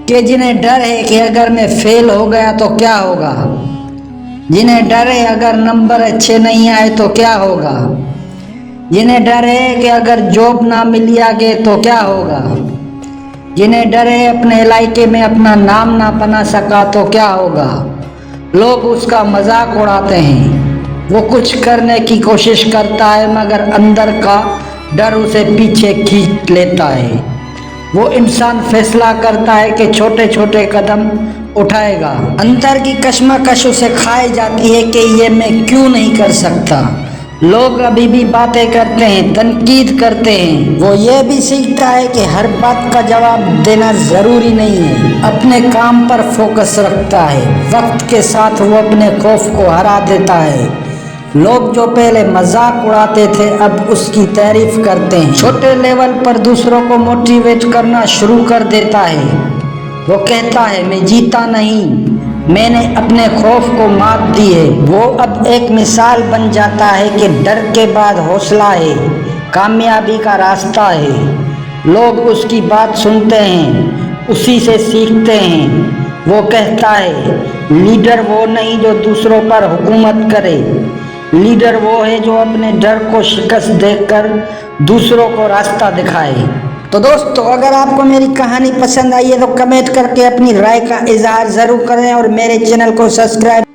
کہ جنہیں ڈر ہے کہ اگر میں فیل ہو گیا تو کیا ہوگا، جنہیں ڈر ہے اگر نمبر اچھے نہیں آئے تو کیا ہوگا، جنہیں ڈر ہے کہ اگر جاب نہ ملی آگے تو کیا ہوگا، جنہیں ڈر ہے اپنے علاقے میں اپنا نام نہ بنا سکا تو کیا ہوگا۔ لوگ اس کا مذاق اڑاتے ہیں، وہ کچھ کرنے کی کوشش کرتا ہے مگر اندر کا ڈر اسے پیچھے کھینچ لیتا ہے۔ وہ انسان فیصلہ کرتا ہے کہ چھوٹے چھوٹے قدم اٹھائے گا، اندر کی کشمکش اسے کھائے جاتی ہے کہ یہ میں کیوں نہیں کر سکتا۔ لوگ ابھی بھی باتیں کرتے ہیں، تنقید کرتے ہیں، وہ یہ بھی سیکھتا ہے کہ ہر بات کا جواب دینا ضروری نہیں ہے، اپنے کام پر فوکس رکھتا ہے، وقت کے ساتھ وہ اپنے خوف کو ہرا دیتا ہے۔ لوگ جو پہلے مذاق اڑاتے تھے اب اس کی تعریف کرتے ہیں، چھوٹے لیول پر دوسروں کو موٹیویٹ کرنا شروع کر دیتا ہے۔ وہ کہتا ہے میں جیتا نہیں، میں نے اپنے خوف کو مات دی ہے۔ وہ اب ایک مثال بن جاتا ہے کہ ڈر کے بعد حوصلہ ہے، کامیابی کا راستہ ہے۔ لوگ اس کی بات سنتے ہیں، اسی سے سیکھتے ہیں۔ وہ کہتا ہے لیڈر وہ نہیں جو دوسروں پر حکومت کرے، لیڈر وہ ہے جو اپنے ڈر کو شکست دے کر دوسروں کو راستہ دکھائے۔ تو دوستو اگر آپ کو میری کہانی پسند آئی ہے تو کمنٹ کر کے اپنی رائے کا اظہار ضرور کریں اور میرے چینل کو سبسکرائب